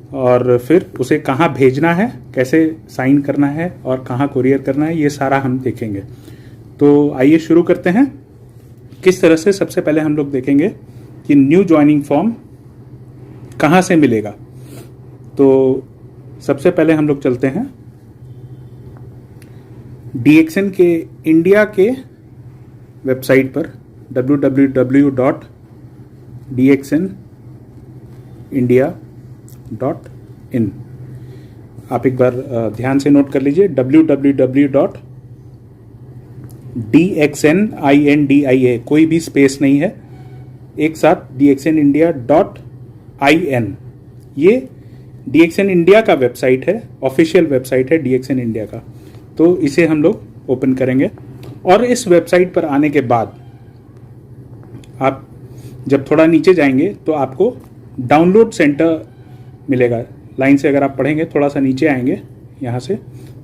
और फिर उसे कहाँ भेजना है, कैसे साइन करना है और कहाँ कुरियर करना है, ये सारा हम देखेंगे। तो आइए शुरू करते हैं। किस तरह से, सबसे पहले हम लोग देखेंगे कि न्यू ज्वाइनिंग फॉर्म कहाँ से मिलेगा। तो सबसे पहले हम लोग चलते हैं DXN के इंडिया के वेबसाइट पर www.dxnindia.in। आप एक बार ध्यान से नोट कर लीजिए, www.dxnindia, कोई भी स्पेस नहीं है, एक साथ dxnindia.in। ये DXN इंडिया का वेबसाइट है, ऑफिशियल वेबसाइट है DXN इंडिया का। तो इसे हम लोग ओपन करेंगे और इस वेबसाइट पर आने के बाद आप जब थोड़ा नीचे जाएंगे तो आपको डाउनलोड सेंटर मिलेगा। लाइन से अगर आप पढ़ेंगे, थोड़ा सा नीचे आएंगे यहाँ से,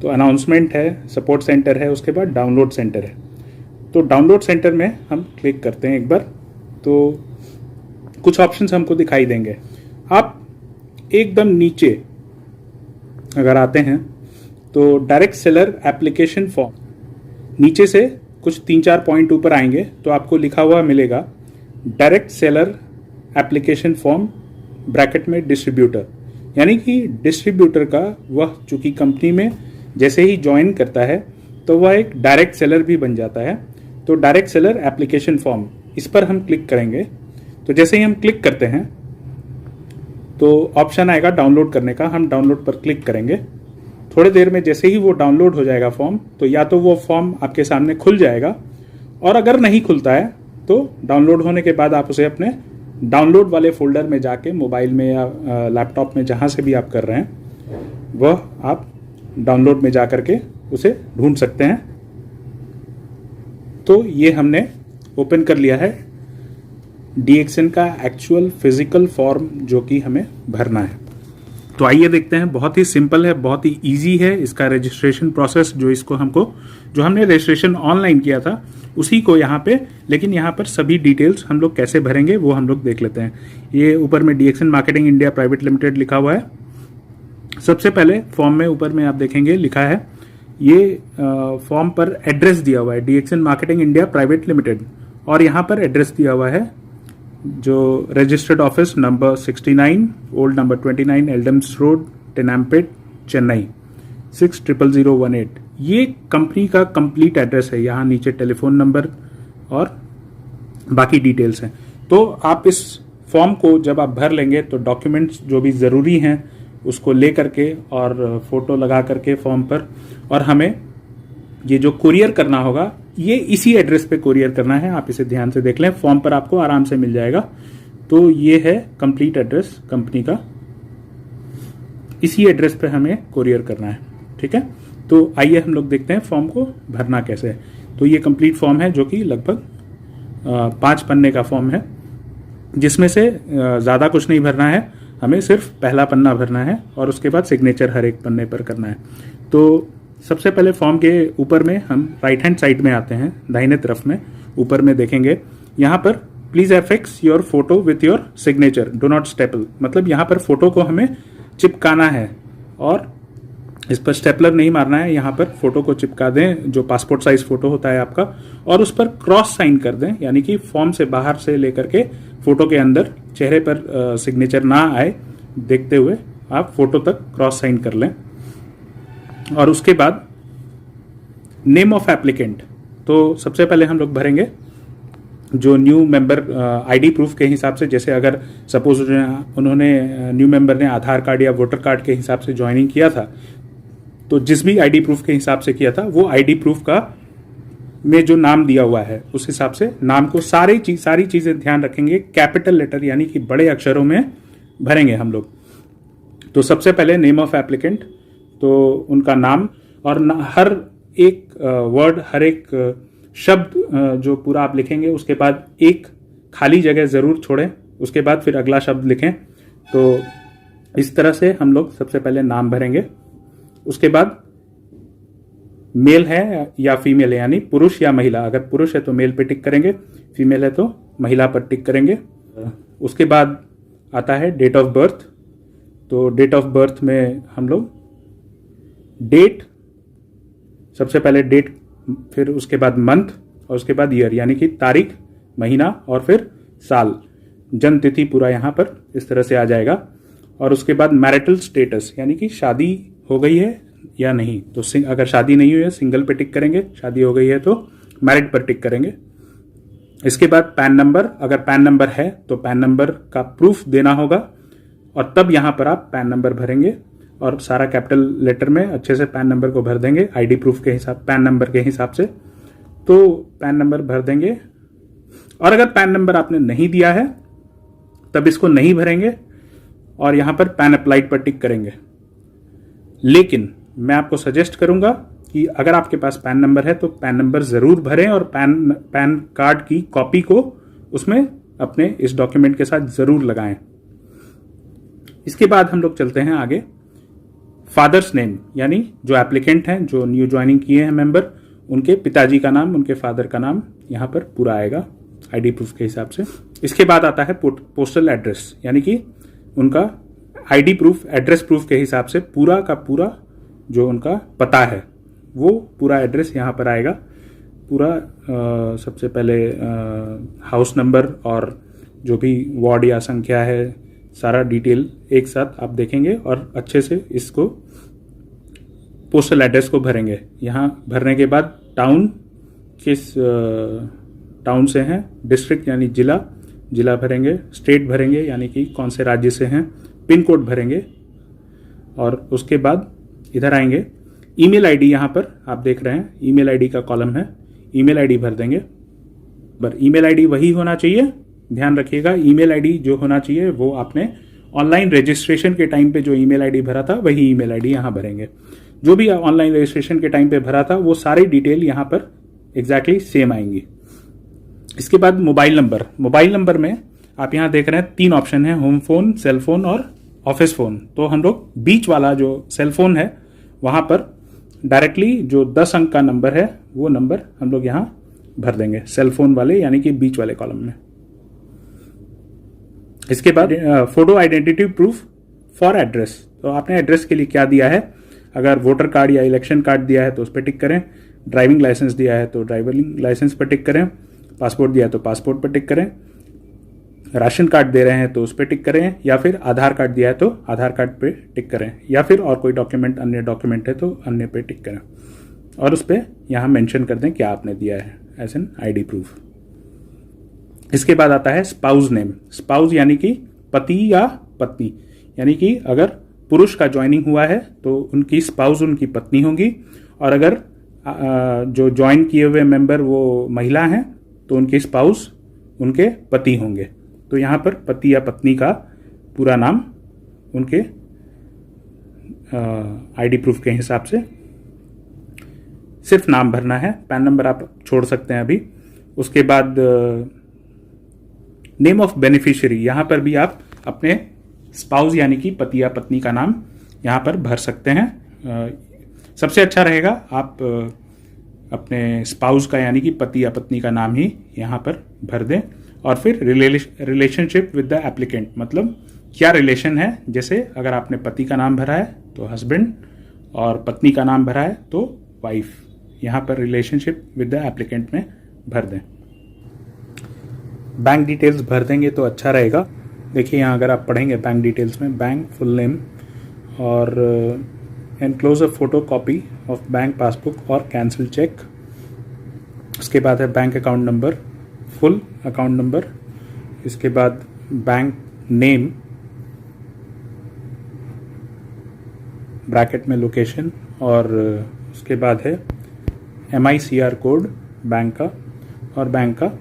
तो अनाउंसमेंट है, सपोर्ट सेंटर है, उसके बाद डाउनलोड सेंटर है। तो डाउनलोड सेंटर में हम क्लिक करते हैं एक बार, तो कुछ ऑप्शंस हमको दिखाई देंगे। आप एकदम नीचे अगर आते हैं तो डायरेक्ट सेलर एप्लीकेशन फॉर्म, नीचे से कुछ 3-4 पॉइंट ऊपर आएंगे तो आपको लिखा हुआ मिलेगा direct seller application form bracket में डिस्ट्रीब्यूटर, यानी कि डिस्ट्रीब्यूटर का वह चूंकि कंपनी में जैसे ही ज्वाइन करता है तो वह एक डायरेक्ट सेलर भी बन जाता है। तो डायरेक्ट सेलर एप्लीकेशन फॉर्म, इस पर हम क्लिक करेंगे। तो जैसे ही हम क्लिक करते हैं तो ऑप्शन आएगा डाउनलोड करने का, हम डाउनलोड पर क्लिक करेंगे। थोड़ी देर में जैसे ही वो डाउनलोड हो जाएगा फॉर्म, तो या तो वो फॉर्म आपके सामने खुल जाएगा, और अगर नहीं खुलता है तो डाउनलोड होने के बाद आप उसे अपने डाउनलोड वाले फोल्डर में जाके मोबाइल में या लैपटॉप में जहाँ से भी आप कर रहे हैं वह आप डाउनलोड में जा करके उसे ढूंढ सकते हैं। तो ये हमने ओपन कर लिया है DXN का एक्चुअल फिजिकल फॉर्म जो कि हमें भरना है। तो आइए देखते हैं, बहुत ही सिंपल है, बहुत ही इजी है इसका रजिस्ट्रेशन प्रोसेस। जो हमने रजिस्ट्रेशन ऑनलाइन किया था उसी को यहाँ पे, लेकिन यहाँ पर सभी डिटेल्स हम लोग कैसे भरेंगे वो हम लोग देख लेते हैं। ये ऊपर में DXN marketing India private limited लिखा हुआ है। सबसे पहले फॉर्म में ऊपर में आप देखेंगे लिखा है, ये फॉर्म पर एड्रेस दिया हुआ है DXN marketing India private limited, और यहाँ पर एड्रेस दिया हुआ है जो registered office number 69 old number 29 Eldams road Teynampet Chennai 600018। ये कंपनी का कंप्लीट एड्रेस है। यहाँ नीचे टेलीफोन नंबर और बाकी डिटेल्स हैं। तो आप इस फॉर्म को जब आप भर लेंगे तो डॉक्यूमेंट्स जो भी ज़रूरी हैं उसको ले करके और फोटो लगा करके फॉर्म पर, और हमें ये जो कुरियर करना होगा ये इसी एड्रेस पे कुरियर करना है। आप इसे ध्यान से देख लें, फॉर्म पर आपको आराम से मिल जाएगा। तो ये है कंप्लीट एड्रेस कंपनी का, इसी एड्रेस पे हमें कुरियर करना है। ठीक है, तो आइए हम लोग देखते हैं फॉर्म को भरना कैसे है। तो ये कंप्लीट फॉर्म है जो कि लगभग 5 पन्ने का फॉर्म है, जिसमें से ज़्यादा कुछ नहीं भरना है, हमें सिर्फ पहला पन्ना भरना है और उसके बाद सिग्नेचर हर एक पन्ने पर करना है। तो सबसे पहले फॉर्म के ऊपर में हम राइट हैंड साइड में आते हैं, दाहिने तरफ में ऊपर में देखेंगे यहाँ पर please affix your photo with your signature, do not staple. मतलब यहाँ पर फोटो को हमें चिपकाना है और इस पर स्टेपलर नहीं मारना है। यहाँ पर फोटो को चिपका दें, जो पासपोर्ट साइज फोटो होता है आपका, और उस पर क्रॉस साइन कर दें, यानी कि फॉर्म से बाहर से लेकर के फोटो के अंदर चेहरे पर सिग्नेचर ना आए देखते हुए आप फोटो तक क्रॉस साइन कर लें। और उसके बाद नेम ऑफ एप्लीकेंट, तो सबसे पहले हम लोग भरेंगे जो न्यू मेंबर आईडी प्रूफ के हिसाब से, जैसे अगर सपोज उन्होंने न्यू मेंबर ने आधार कार्ड या वोटर कार्ड के हिसाब से ज्वाइनिंग किया था, तो जिस भी आईडी प्रूफ के हिसाब से किया था वो आईडी प्रूफ का में जो नाम दिया हुआ है उस हिसाब से नाम को सारी चीजें ध्यान रखेंगे, कैपिटल लेटर यानी कि बड़े अक्षरों में भरेंगे हम लोग। तो सबसे पहले नेम ऑफ एप्लीकेंट, तो उनका नाम, और हर एक वर्ड, हर एक शब्द जो पूरा आप लिखेंगे उसके बाद एक खाली जगह जरूर छोड़ें, उसके बाद फिर अगला शब्द लिखें। तो इस तरह से हम लोग सबसे पहले नाम भरेंगे। उसके बाद मेल है या फीमेल है, यानी पुरुष या महिला। अगर पुरुष है तो मेल पे टिक करेंगे, फीमेल है तो महिला पर टिक करेंगे। उसके बाद आता है डेट ऑफ बर्थ, तो डेट ऑफ बर्थ में हम लोग डेट, सबसे पहले डेट, फिर उसके बाद मंथ और उसके बाद ईयर, यानी कि तारीख, महीना और फिर साल, जन्म तिथि पूरा यहाँ पर इस तरह से आ जाएगा। और उसके बाद मैरिटल स्टेटस, यानी कि शादी हो गई है या नहीं। तो अगर शादी नहीं हुई है सिंगल पे टिक करेंगे, शादी हो गई है तो मैरिड पर टिक करेंगे। इसके बाद पैन नंबर, अगर पैन नंबर है तो पैन नंबर का प्रूफ देना होगा और तब यहां पर आप पैन नंबर भरेंगे और सारा कैपिटल लेटर में अच्छे से पैन नंबर को भर देंगे आईडी प्रूफ के हिसाब, पैन नंबर के हिसाब से। तो पैन नंबर भर देंगे और अगर पैन नंबर आपने नहीं दिया है तब इसको नहीं भरेंगे और यहां पर पैन अप्लाइड पर टिक करेंगे। लेकिन मैं आपको सजेस्ट करूंगा कि अगर आपके पास पैन नंबर है तो पैन नंबर जरूर भरें और पैन कार्ड की कॉपी को उसमें अपने इस डॉक्यूमेंट के साथ जरूर लगाएं। इसके बाद हम लोग चलते हैं आगे। फादर्स नेम, यानी जो एप्लीकेंट हैं, जो न्यू ज्वाइनिंग किए हैं मेंबर, उनके पिताजी का नाम, उनके फादर का नाम यहां पर पूरा आएगा आईडी प्रूफ के हिसाब से। इसके बाद आता है पोस्टल एड्रेस, यानी कि उनका आईडी प्रूफ, एड्रेस प्रूफ के हिसाब से पूरा का पूरा जो उनका पता है वो पूरा एड्रेस यहां पर आएगा। पूरा सबसे पहले हाउस नंबर और जो भी वार्ड या संख्या है, सारा डिटेल एक साथ आप देखेंगे और अच्छे से इसको पोस्टल एड्रेस को भरेंगे। यहाँ भरने के बाद टाउन, किस टाउन से हैं, डिस्ट्रिक्ट यानी जिला भरेंगे, स्टेट भरेंगे यानी कि कौन से राज्य से हैं, पिन कोड भरेंगे और उसके बाद इधर आएंगे। ईमेल आईडी, यहाँ पर आप देख रहे हैं ईमेल आईडी का कॉलम है, ईमेल आईडी भर देंगे। पर ईमेल आईडी वही होना चाहिए, ध्यान रखिएगा। ईमेल आईडी जो होना चाहिए वो आपने ऑनलाइन रजिस्ट्रेशन के टाइम पे जो ईमेल आईडी भरा था वही ईमेल आईडी यहाँ भरेंगे। जो भी ऑनलाइन रजिस्ट्रेशन के टाइम पे भरा था वो सारी डिटेल यहाँ पर एग्जैक्टली सेम आएंगी। इसके बाद मोबाइल नंबर। मोबाइल नंबर में आप यहाँ देख रहे हैं 3 ऑप्शन है, होम फोन, सेल फोन और ऑफिस फोन। तो हम लोग बीच वाला जो सेल फोन है वहां पर डायरेक्टली जो 10 अंक का नंबर है वो नंबर हम लोग यहां भर देंगे, सेल फोन वाले यानी कि बीच वाले कॉलम में। इसके बाद photo identity proof for address. तो आपने एड्रेस के लिए क्या दिया है, अगर वोटर कार्ड या इलेक्शन कार्ड दिया है तो उस पर टिक करें, ड्राइविंग लाइसेंस दिया है तो ड्राइविंग लाइसेंस पर टिक करें, पासपोर्ट दिया है तो पासपोर्ट पर टिक करें, राशन कार्ड दे रहे हैं तो उस पर टिक करें, या फिर आधार कार्ड दिया है तो आधार कार्ड पे टिक करें, या फिर और कोई डॉक्यूमेंट, अन्य डॉक्यूमेंट है तो अन्य पे टिक करें और उस पर यहाँ मेंशन कर दें क्या आपने दिया है एज एन आईडी प्रूफ। इसके बाद आता है स्पाउस नेम। स्पाउस यानी कि पति या पत्नी, यानी कि अगर पुरुष का ज्वाइनिंग हुआ है तो उनकी स्पाउस उनकी पत्नी होंगी, और अगर जो ज्वाइन किए हुए मेंबर वो महिला हैं तो उनकी स्पाउस उनके पति होंगे। तो यहां पर पति या पत्नी का पूरा नाम उनके आईडी प्रूफ के हिसाब से सिर्फ नाम भरना है, पैन नंबर आप छोड़ सकते हैं अभी। उसके बाद नेम ऑफ बेनिफिशियरी, यहां पर भी आप अपने स्पाउस यानी कि पति या पत्नी का नाम यहां पर भर सकते हैं। सबसे अच्छा रहेगा आप अपने स्पाउस का यानी कि पति या पत्नी का नाम ही यहां पर भर दें, और फिर रिलेशनशिप विद द एप्लीकेंट, मतलब क्या रिलेशन है। जैसे अगर आपने पति का नाम भरा है तो हस्बैंड और पत्नी का नाम भरा है तो वाइफ, यहां पर रिलेशनशिप विद द एप्लीकेंट में भर दें। बैंक डिटेल्स भर देंगे तो अच्छा रहेगा। देखिए यहाँ अगर आप पढ़ेंगे बैंक डिटेल्स में, बैंक फुल नेम और enclose a photo copy of bank passbook और कैंसिल चेक। उसके बाद है bank account number, full account number. इसके बाद बैंक नेम, ब्रैकेट में लोकेशन, और उसके बाद है MICR कोड बैंक का और बैंक का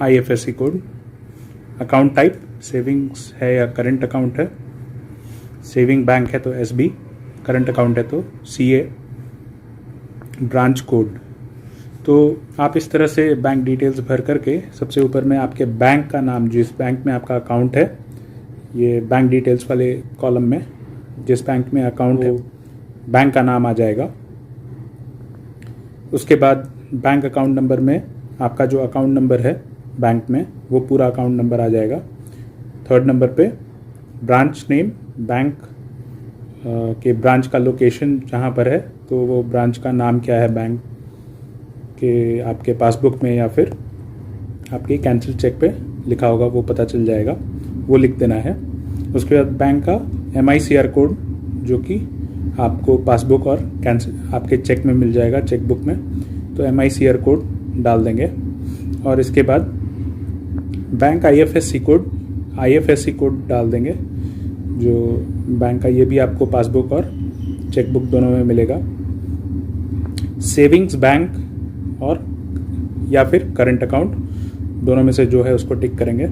IFSC code. Account type savings है या करंट अकाउंट है, सेविंग बैंक है तो SB, करंट अकाउंट है तो CA। ब्रांच कोड, तो आप इस तरह से बैंक डिटेल्स भर करके सबसे ऊपर में आपके बैंक का नाम, जिस बैंक में आपका अकाउंट है, ये बैंक डिटेल्स वाले कॉलम में जिस बैंक में अकाउंट है बैंक का नाम आ जाएगा। उसके बाद बैंक अकाउंट नंबर में आपका जो अकाउंट नंबर है बैंक में वो पूरा अकाउंट नंबर आ जाएगा। 3rd नंबर पे ब्रांच नेम, बैंक के ब्रांच का लोकेशन जहाँ पर है तो वो ब्रांच का नाम क्या है बैंक के आपके पासबुक में या फिर आपके कैंसिल चेक पे लिखा होगा वो पता चल जाएगा, वो लिख देना है। उसके बाद बैंक का MICR कोड जो कि आपको पासबुक और कैंसिल आपके चेक में मिल जाएगा, चेक बुक में, तो MICR कोड डाल देंगे। और इसके बाद बैंक आईएफएससी कोड डाल देंगे जो बैंक का, ये भी आपको पासबुक और चेकबुक दोनों में मिलेगा। सेविंग्स बैंक और या फिर करंट अकाउंट, दोनों में से जो है उसको टिक करेंगे।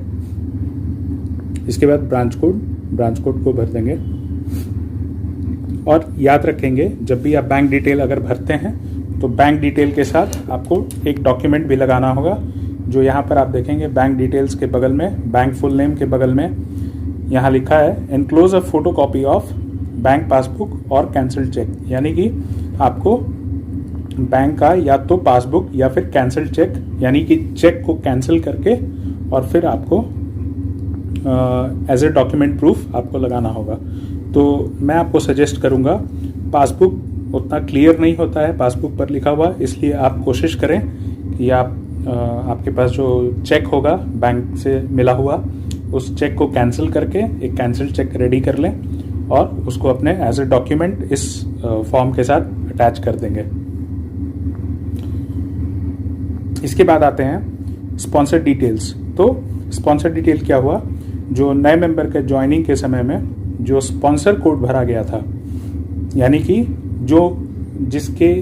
इसके बाद ब्रांच कोड को भर देंगे। और याद रखेंगे, जब भी आप बैंक डिटेल अगर भरते हैं तो बैंक डिटेल के साथ आपको एक डॉक्यूमेंट भी लगाना होगा, जो यहाँ पर आप देखेंगे बैंक डिटेल्स के बगल में, बैंक फुल नेम के बगल में यहाँ लिखा है enclose a photo copy of bank passbook और कैंसिल्ड चेक। यानी कि आपको बैंक का या तो पासबुक या फिर कैंसिल्ड चेक, यानी कि चेक को कैंसिल करके और फिर आपको एज ए डॉक्यूमेंट प्रूफ आपको लगाना होगा। तो मैं आपको सजेस्ट करूंगा, पासबुक उतना क्लियर नहीं होता है पासबुक पर लिखा हुआ, इसलिए आप कोशिश करें कि आपके पास जो चेक होगा बैंक से मिला हुआ, उस चेक को कैंसिल करके एक कैंसिल चेक रेडी कर लें और उसको अपने एज ए डॉक्यूमेंट इस फॉर्म के साथ अटैच कर देंगे। इसके बाद आते हैं स्पॉन्सर डिटेल्स। तो स्पॉन्सर डिटेल क्या हुआ, जो नए मेंबर के ज्वाइनिंग के समय में जो स्पॉन्सर कोड भरा गया था, यानी कि जो जिसके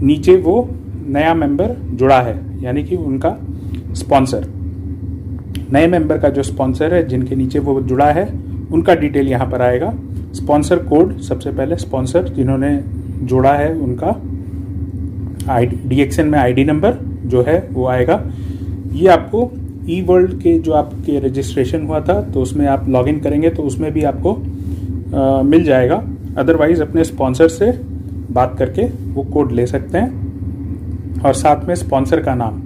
नीचे वो नया मेंबर जुड़ा है, यानी कि उनका स्पॉन्सर, नए मेंबर का जो स्पॉन्सर है जिनके नीचे वो जुड़ा है, उनका डिटेल यहाँ पर आएगा। स्पॉन्सर कोड, सबसे पहले स्पॉन्सर जिन्होंने जोड़ा है उनका DXN में आईडी नंबर जो है वो आएगा। ये आपको eWorld के जो आपके रजिस्ट्रेशन हुआ था तो उसमें आप लॉगिन करेंगे तो उसमें भी आपको मिल जाएगा। अदरवाइज अपने स्पॉन्सर से बात करके वो कोड ले सकते हैं। और साथ में स्पॉन्सर का नाम,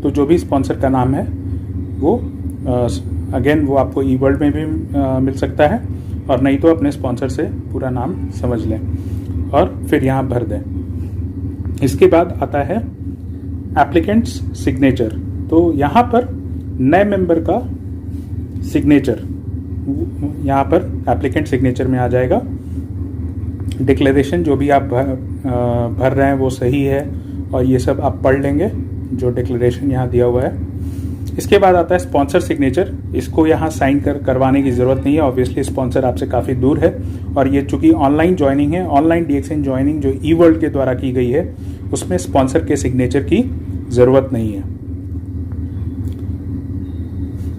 तो जो भी स्पॉन्सर का नाम है वो अगेन वो आपको eWorld में भी मिल सकता है, और नहीं तो अपने स्पॉन्सर से पूरा नाम समझ लें और फिर यहाँ भर दें। इसके बाद आता है एप्लीकेंट्स सिग्नेचर। तो यहाँ पर नए मेंबर का सिग्नेचर यहाँ पर एप्लीकेंट सिग्नेचर में आ जाएगा। डिक्लेरेशन जो भी आप भर रहे हैं वो सही है और ये सब आप पढ़ लेंगे जो डिक्लेरेशन यहाँ दिया हुआ है। इसके बाद आता है स्पॉन्सर सिग्नेचर। इसको यहाँ साइन करवाने की ज़रूरत नहीं है, ऑब्वियसली स्पॉन्सर आपसे काफ़ी दूर है और ये चूंकि ऑनलाइन ज्वाइनिंग है, ऑनलाइन DXN ज्वाइनिंग जो eWorld के द्वारा की गई है उसमें स्पॉन्सर के सिग्नेचर की ज़रूरत नहीं है।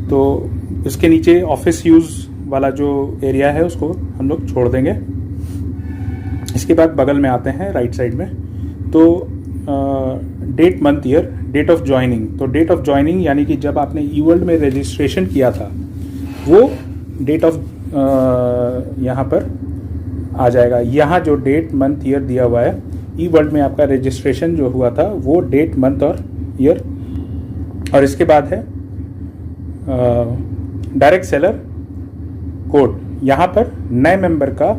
तो इसके नीचे ऑफिस यूज़ वाला जो एरिया है उसको हम लोग छोड़ देंगे। इसके बाद बगल में आते हैं राइट साइड में, तो date month year date of joining. तो डेट ऑफ ज्वाइनिंग यानी कि जब आपने eWorld में रजिस्ट्रेशन किया था वो डेट ऑफ यहाँ पर आ जाएगा। यहाँ जो डेट मंथ ईयर दिया हुआ है, eWorld में आपका रजिस्ट्रेशन जो हुआ था वो डेट मंथ और ईयर। और इसके बाद है डायरेक्ट सेलर कोड। यहाँ पर नए मेंबर का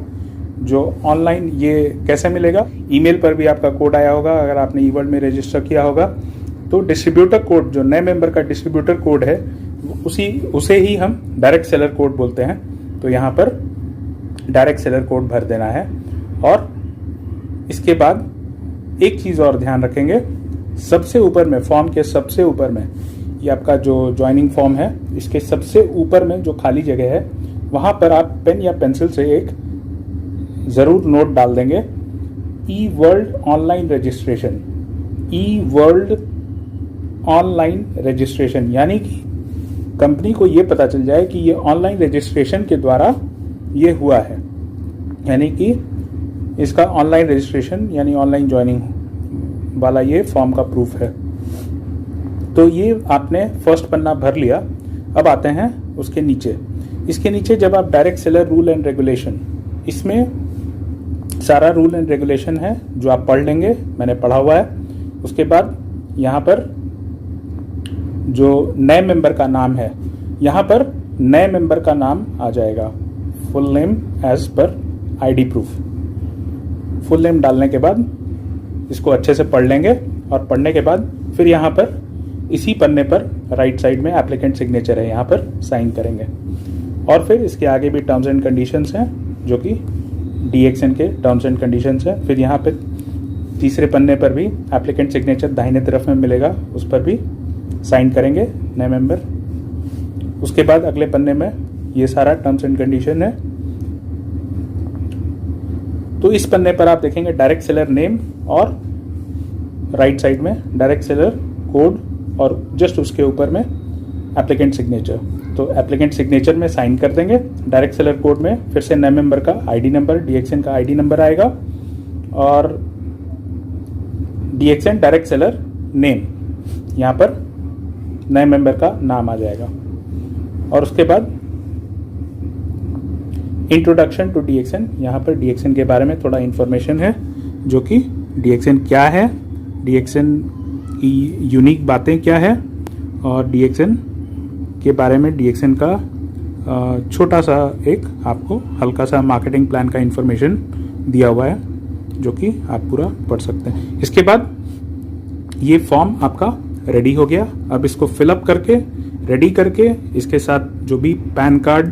जो ऑनलाइन ये कैसे मिलेगा, ईमेल पर भी आपका कोड आया होगा अगर आपने eWorld में रजिस्टर किया होगा। तो डिस्ट्रीब्यूटर कोड जो नए मेंबर का डिस्ट्रीब्यूटर कोड है उसे ही हम डायरेक्ट सेलर कोड बोलते हैं। तो यहाँ पर डायरेक्ट सेलर कोड भर देना है। और इसके बाद एक चीज़ और ध्यान रखेंगे, सबसे ऊपर में फॉर्म के सबसे ऊपर में, ये आपका जो ज्वाइनिंग फॉर्म है इसके सबसे ऊपर में जो खाली जगह है वहाँ पर आप पेन या पेंसिल से एक ज़रूर नोट डाल देंगे, eWorld online registration. eWorld online registration यानी कि कंपनी को ये पता चल जाए कि ये ऑनलाइन रजिस्ट्रेशन के द्वारा ये हुआ है, यानी कि इसका ऑनलाइन रजिस्ट्रेशन यानी ऑनलाइन ज्वाइनिंग वाला ये फॉर्म का प्रूफ है। तो ये आपने फर्स्ट पन्ना भर लिया। अब आते हैं उसके नीचे। इसके नीचे जब आप direct seller rule and regulation, इसमें सारा रूल एंड रेगुलेशन है जो आप पढ़ लेंगे, मैंने पढ़ा हुआ है। उसके बाद यहाँ पर जो नए मेंबर का नाम है, यहाँ पर नए मेंबर का नाम आ जाएगा, full name as per ID proof. Full name डालने के बाद इसको अच्छे से पढ़ लेंगे और पढ़ने के बाद फिर यहाँ पर इसी पन्ने पर राइट साइड में एप्लीकेंट सिग्नेचर है, यहाँ पर साइन करेंगे। और फिर इसके आगे भी टर्म्स एंड कंडीशंस हैं जो कि DXN के टर्म्स एंड कंडीशंस हैं। फिर यहाँ पे तीसरे पन्ने पर भी एप्लीकेंट सिग्नेचर दाहिने तरफ में मिलेगा, उस पर भी साइन करेंगे नए मेंबर। उसके बाद अगले पन्ने में ये सारा टर्म्स एंड कंडीशन है। तो इस पन्ने पर आप देखेंगे डायरेक्ट सेलर नेम और राइट साइड में डायरेक्ट सेलर कोड और जस्ट उसके ऊपर में एप्लीकेंट सिग्नेचर। तो एप्लीकेंट सिग्नेचर में साइन कर देंगे, डायरेक्ट सेलर कोड में फिर से नए मेंबर का आईडी नंबर, डीएक्सएन का आईडी नंबर आएगा और डीएक्सएन डायरेक्ट सेलर नेम, यहाँ पर नए मेंबर का नाम आ जाएगा। और उसके बाद इंट्रोडक्शन टू डीएक्सएन, यहाँ पर डीएक्सएन के बारे में थोड़ा इंफॉर्मेशन है, जो कि डीएक्सएन क्या है, डीएक्सएन की यूनिक बातें क्या है और डीएक्सएन के बारे में डीएक्सएन का छोटा सा एक आपको हल्का सा मार्केटिंग प्लान का इंफॉर्मेशन दिया हुआ है, जो कि आप पूरा पढ़ सकते हैं। इसके बाद ये फॉर्म आपका रेडी हो गया। अब इसको फिलअप करके रेडी करके इसके साथ जो भी पैन कार्ड,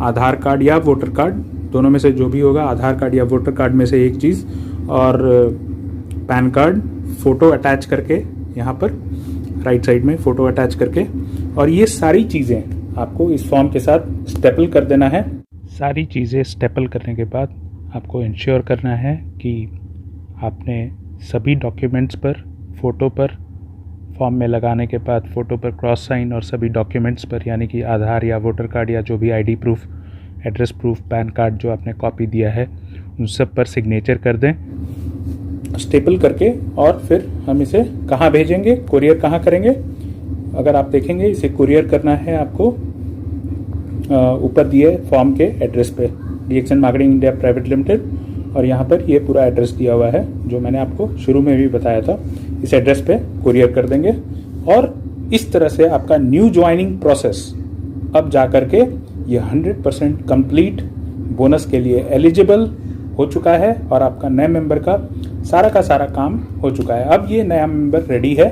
आधार कार्ड या वोटर कार्ड, दोनों में से जो भी होगा, आधार कार्ड या वोटर कार्ड में से एक चीज़, और पैन कार्ड, फ़ोटो अटैच करके यहाँ पर राइट साइड में फ़ोटो अटैच करके, और ये सारी चीज़ें आपको इस फॉर्म के साथ स्टेपल कर देना है। सारी चीज़ें स्टेपल करने के बाद आपको इंश्योर करना है कि आपने सभी डॉक्यूमेंट्स पर, फ़ोटो पर, फॉर्म में लगाने के बाद फ़ोटो पर क्रॉस साइन और सभी डॉक्यूमेंट्स पर, यानी कि आधार या वोटर कार्ड या जो भी ID proof, address proof, pan card जो आपने कॉपी दिया है, उन सब पर सिग्नेचर कर दें स्टेपल करके। और फिर हम इसे कहाँ भेजेंगे, कुरियर कहाँ करेंगे, अगर आप देखेंगे इसे कुरियर करना है आपको ऊपर दिए फॉर्म के एड्रेस पे, DXN marketing India private limited, और यहाँ पर ये पूरा एड्रेस दिया हुआ है जो मैंने आपको शुरू में भी बताया था। इस एड्रेस पे कुरियर कर देंगे और इस तरह से आपका न्यू ज्वाइनिंग प्रोसेस अब जा करके ये 100% कंप्लीट बोनस के लिए एलिजिबल हो चुका है और आपका नए मेंबर का सारा काम हो चुका है। अब ये नया मेंबर रेडी है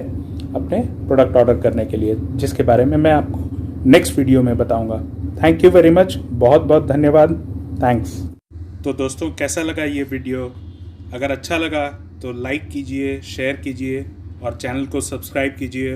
अपने प्रोडक्ट ऑर्डर करने के लिए, जिसके बारे में मैं आपको नेक्स्ट वीडियो में बताऊंगा। थैंक यू वेरी मच, बहुत बहुत धन्यवाद, थैंक्स। तो दोस्तों, कैसा लगा ये वीडियो? अगर अच्छा लगा तो लाइक कीजिए, शेयर कीजिए और चैनल को सब्सक्राइब कीजिए।